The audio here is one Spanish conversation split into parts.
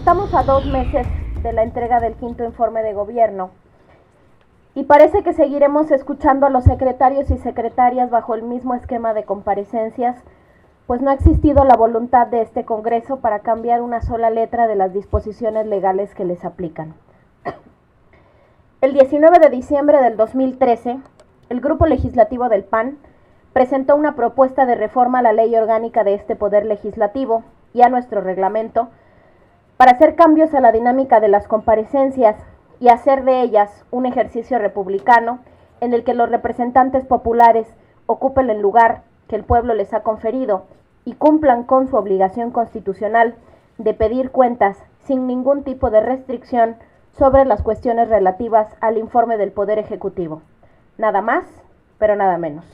Estamos a 2 meses de la entrega del quinto informe de gobierno y parece que seguiremos escuchando a los secretarios y secretarias bajo el mismo esquema de comparecencias, pues no ha existido la voluntad de este Congreso para cambiar una sola letra de las disposiciones legales que les aplican. El 19 de diciembre del 2013, el Grupo Legislativo del PAN presentó una propuesta de reforma a la ley orgánica de este Poder Legislativo y a nuestro reglamento para hacer cambios a la dinámica de las comparecencias y hacer de ellas un ejercicio republicano en el que los representantes populares ocupen el lugar que el pueblo les ha conferido y cumplan con su obligación constitucional de pedir cuentas sin ningún tipo de restricción sobre las cuestiones relativas al informe del Poder Ejecutivo. Nada más, pero nada menos.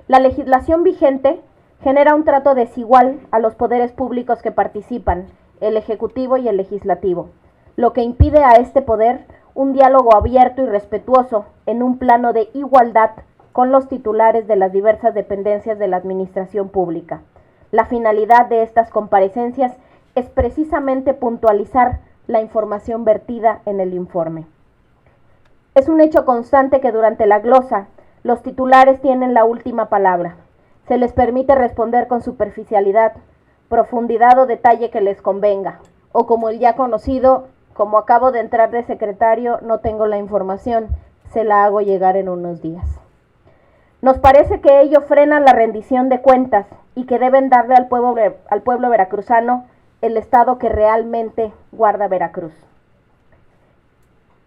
La legislación vigente genera un trato desigual a los poderes públicos que participan, el Ejecutivo y el Legislativo, lo que impide a este poder un diálogo abierto y respetuoso en un plano de igualdad con los titulares de las diversas dependencias de la administración pública. La finalidad de estas comparecencias es precisamente puntualizar la información vertida en el informe. Es un hecho constante que durante la glosa los titulares tienen la última palabra. Se les permite responder con superficialidad, profundidad o detalle que les convenga, o como el ya conocido, como acabo de entrar de secretario, no tengo la información, se la hago llegar en unos días. Nos parece que ello frena la rendición de cuentas y que deben darle al pueblo veracruzano el estado que realmente guarda Veracruz.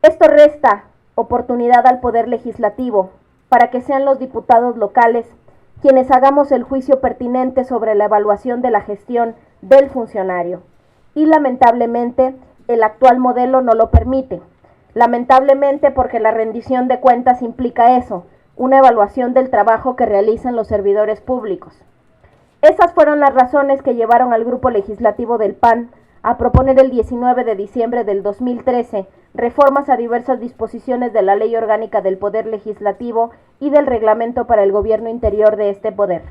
Esto resta oportunidad al Poder Legislativo para que sean los diputados locales quienes hagamos el juicio pertinente sobre la evaluación de la gestión del funcionario. Y lamentablemente, el actual modelo no lo permite. Lamentablemente porque la rendición de cuentas implica eso, una evaluación del trabajo que realizan los servidores públicos. Esas fueron las razones que llevaron al Grupo Legislativo del PAN a proponer el 19 de diciembre del 2013 reformas a diversas disposiciones de la Ley Orgánica del Poder Legislativo y del Reglamento para el Gobierno Interior de este poder.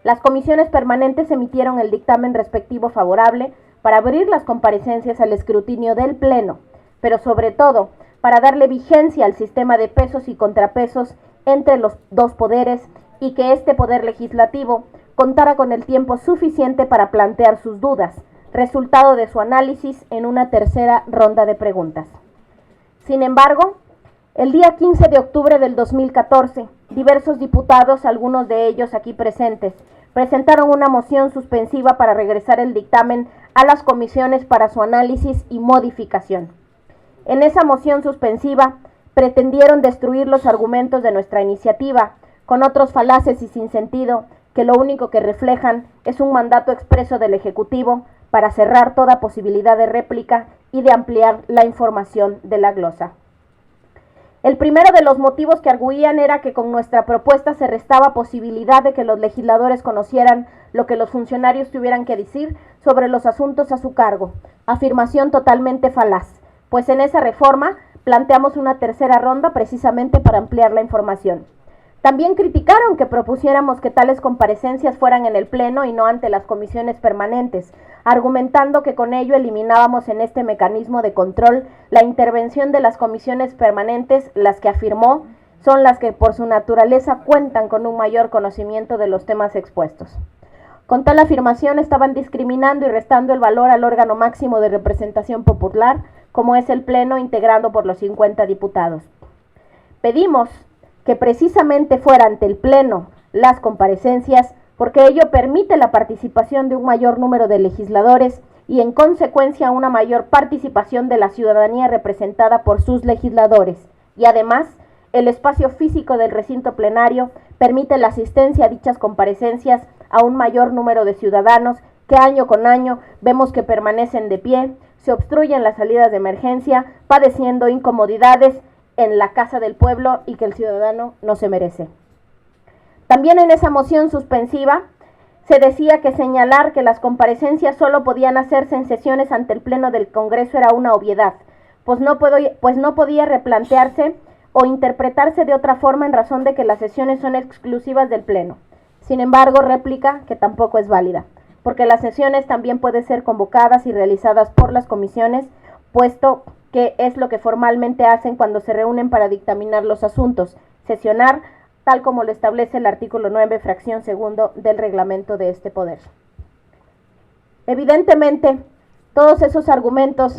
Las comisiones permanentes emitieron el dictamen respectivo favorable para abrir las comparecencias al escrutinio del Pleno, pero sobre todo para darle vigencia al sistema de pesos y contrapesos entre los dos poderes y que este Poder Legislativo contara con el tiempo suficiente para plantear sus dudas, resultado de su análisis en una tercera ronda de preguntas. Sin embargo, el día 15 de octubre del 2014, diversos diputados, algunos de ellos aquí presentes, presentaron una moción suspensiva para regresar el dictamen a las comisiones para su análisis y modificación. En esa moción suspensiva pretendieron destruir los argumentos de nuestra iniciativa con otros falaces y sin sentido que lo único que reflejan es un mandato expreso del Ejecutivo para cerrar toda posibilidad de réplica y de ampliar la información de la glosa. El primero de los motivos que arguían era que con nuestra propuesta se restaba posibilidad de que los legisladores conocieran lo que los funcionarios tuvieran que decir sobre los asuntos a su cargo, afirmación totalmente falaz, pues en esa reforma planteamos una tercera ronda precisamente para ampliar la información. También criticaron que propusiéramos que tales comparecencias fueran en el Pleno y no ante las comisiones permanentes, argumentando que con ello eliminábamos en este mecanismo de control la intervención de las comisiones permanentes, las que afirmó son las que por su naturaleza cuentan con un mayor conocimiento de los temas expuestos. Con tal afirmación estaban discriminando y restando el valor al órgano máximo de representación popular, como es el Pleno, integrado por los 50 diputados. Pedimos que precisamente fuera ante el Pleno las comparecencias, porque ello permite la participación de un mayor número de legisladores y en consecuencia una mayor participación de la ciudadanía representada por sus legisladores. Y además, el espacio físico del recinto plenario permite la asistencia a dichas comparecencias a un mayor número de ciudadanos que año con año vemos que permanecen de pie, se obstruyen las salidas de emergencia, padeciendo incomodidades en la casa del pueblo y que el ciudadano no se merece. También en esa moción suspensiva se decía que señalar que las comparecencias solo podían hacerse en sesiones ante el Pleno del Congreso era una obviedad, pues no podía replantearse o interpretarse de otra forma en razón de que las sesiones son exclusivas del Pleno. Sin embargo, réplica que tampoco es válida, porque las sesiones también pueden ser convocadas y realizadas por las comisiones, puesto que es lo que formalmente hacen cuando se reúnen para dictaminar los asuntos, sesionar, tal como lo establece el artículo 9, fracción segundo del reglamento de este poder. Evidentemente, todos esos argumentos,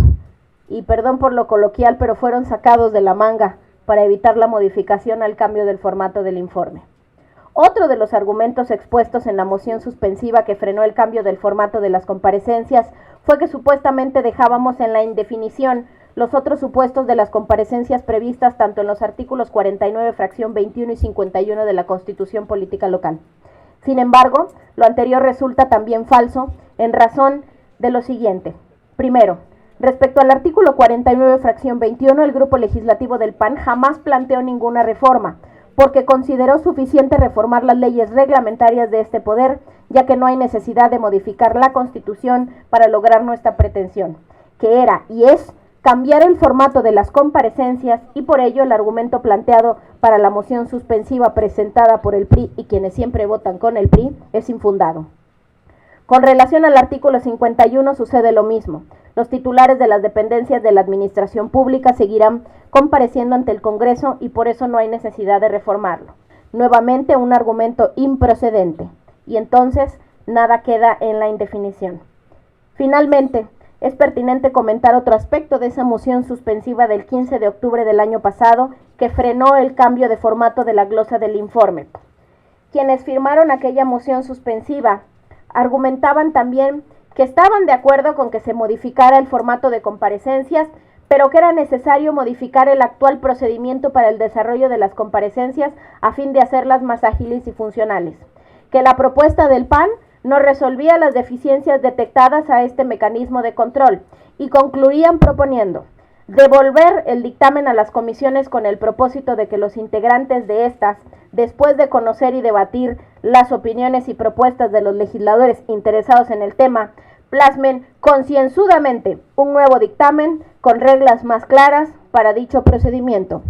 y perdón por lo coloquial, pero fueron sacados de la manga para evitar la modificación al cambio del formato del informe. Otro de los argumentos expuestos en la moción suspensiva que frenó el cambio del formato de las comparecencias fue que supuestamente dejábamos en la indefinición los otros supuestos de las comparecencias previstas tanto en los artículos 49, fracción 21 y 51 de la Constitución Política Local. Sin embargo, lo anterior resulta también falso en razón de lo siguiente. Primero, respecto al artículo 49, fracción 21, el Grupo Legislativo del PAN jamás planteó ninguna reforma, porque consideró suficiente reformar las leyes reglamentarias de este poder, ya que no hay necesidad de modificar la Constitución para lograr nuestra pretensión, que era y es cambiar el formato de las comparecencias, y por ello el argumento planteado para la moción suspensiva presentada por el PRI y quienes siempre votan con el PRI es infundado. Con relación al artículo 51 sucede lo mismo. Los titulares de las dependencias de la administración pública seguirán compareciendo ante el Congreso y por eso no hay necesidad de reformarlo. Nuevamente un argumento improcedente y entonces nada queda en la indefinición. Finalmente, es pertinente comentar otro aspecto de esa moción suspensiva del 15 de octubre del año pasado que frenó el cambio de formato de la glosa del informe. Quienes firmaron aquella moción suspensiva argumentaban también que estaban de acuerdo con que se modificara el formato de comparecencias, pero que era necesario modificar el actual procedimiento para el desarrollo de las comparecencias a fin de hacerlas más ágiles y funcionales, que la propuesta del PAN no resolvía las deficiencias detectadas a este mecanismo de control y concluían proponiendo devolver el dictamen a las comisiones con el propósito de que los integrantes de estas, después de conocer y debatir las opiniones y propuestas de los legisladores interesados en el tema, plasmen concienzudamente un nuevo dictamen con reglas más claras para dicho procedimiento.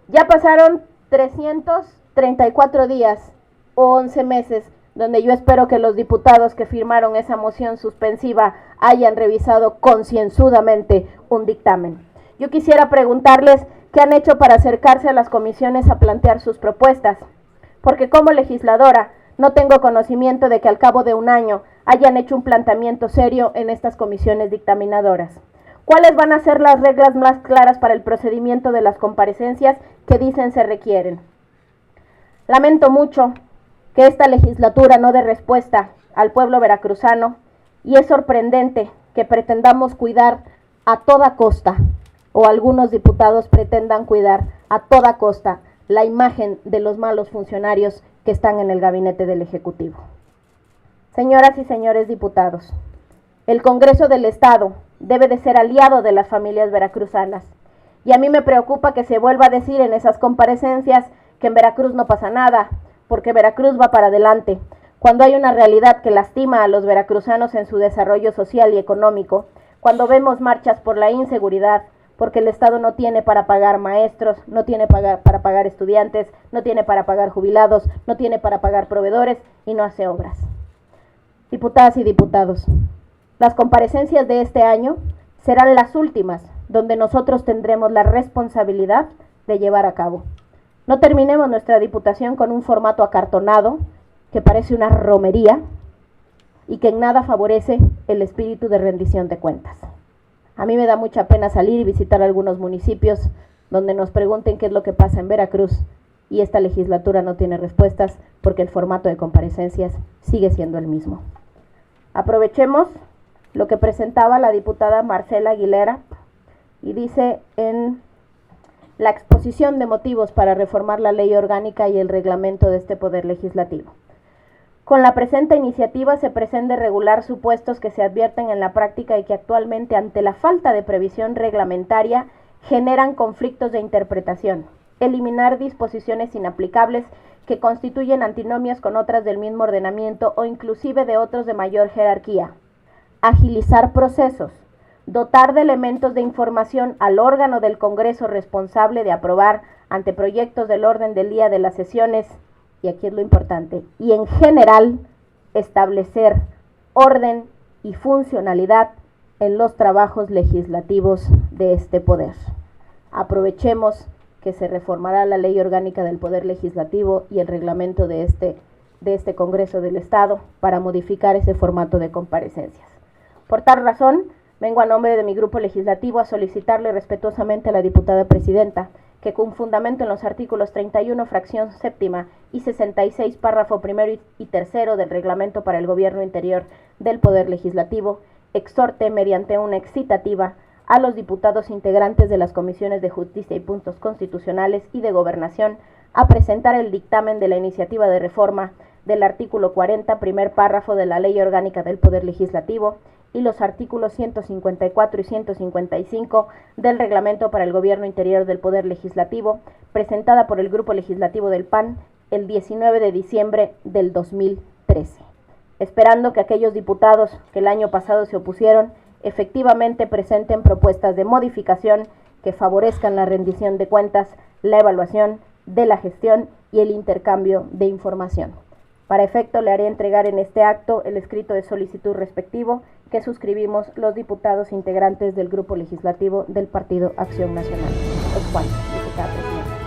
Ya pasaron 334 días o 11 meses donde yo espero que los diputados que firmaron esa moción suspensiva hayan revisado concienzudamente un dictamen. Yo quisiera preguntarles qué han hecho para acercarse a las comisiones a plantear sus propuestas, porque como legisladora no tengo conocimiento de que al cabo de un año hayan hecho un planteamiento serio en estas comisiones dictaminadoras. ¿Cuáles van a ser las reglas más claras para el procedimiento de las comparecencias que dicen se requieren? Lamento mucho que esta legislatura no dé respuesta al pueblo veracruzano y es sorprendente que pretendamos cuidar a toda costa, o algunos diputados pretendan cuidar a toda costa la imagen de los malos funcionarios que están en el gabinete del Ejecutivo. Señoras y señores diputados, el Congreso del Estado debe de ser aliado de las familias veracruzanas y a mí me preocupa que se vuelva a decir en esas comparecencias que en Veracruz no pasa nada, porque Veracruz va para adelante, cuando hay una realidad que lastima a los veracruzanos en su desarrollo social y económico, cuando vemos marchas por la inseguridad, porque el Estado no tiene para pagar maestros, no tiene para pagar estudiantes, no tiene para pagar jubilados, no tiene para pagar proveedores y no hace obras. Diputadas y diputados, las comparecencias de este año serán las últimas donde nosotros tendremos la responsabilidad de llevar a cabo. No terminemos nuestra diputación con un formato acartonado que parece una romería y que en nada favorece el espíritu de rendición de cuentas. A mí me da mucha pena salir y visitar algunos municipios donde nos pregunten qué es lo que pasa en Veracruz y esta legislatura no tiene respuestas porque el formato de comparecencias sigue siendo el mismo. Aprovechemos lo que presentaba la diputada Marcela Aguilera y dice en la exposición de motivos para reformar la ley orgánica y el reglamento de este Poder Legislativo. Con la presente iniciativa se pretende regular supuestos que se advierten en la práctica y que actualmente, ante la falta de previsión reglamentaria, generan conflictos de interpretación, eliminar disposiciones inaplicables que constituyen antinomias con otras del mismo ordenamiento o inclusive de otros de mayor jerarquía, agilizar procesos, dotar de elementos de información al órgano del Congreso responsable de aprobar anteproyectos del orden del día de las sesiones, y aquí es lo importante, y en general establecer orden y funcionalidad en los trabajos legislativos de este poder. Aprovechemos que se reformará la Ley Orgánica del Poder Legislativo y el reglamento de este Congreso del Estado para modificar ese formato de comparecencias. Por tal razón, vengo a nombre de mi grupo legislativo a solicitarle respetuosamente a la diputada presidenta que con fundamento en los artículos 31, fracción séptima y 66, párrafo primero y tercero del reglamento para el gobierno interior del Poder Legislativo, exhorte mediante una excitativa a los diputados integrantes de las comisiones de Justicia y Puntos Constitucionales y de Gobernación a presentar el dictamen de la iniciativa de reforma del artículo 40, primer párrafo de la Ley Orgánica del Poder Legislativo y los artículos 154 y 155 del Reglamento para el Gobierno Interior del Poder Legislativo, presentada por el Grupo Legislativo del PAN el 19 de diciembre del 2013. Esperando que aquellos diputados que el año pasado se opusieron efectivamente presenten propuestas de modificación que favorezcan la rendición de cuentas, la evaluación de la gestión y el intercambio de información. Para efecto, le haré entregar en este acto el escrito de solicitud respectivo que suscribimos los diputados integrantes del Grupo Legislativo del Partido Acción Nacional. Juan, diputada presidenta.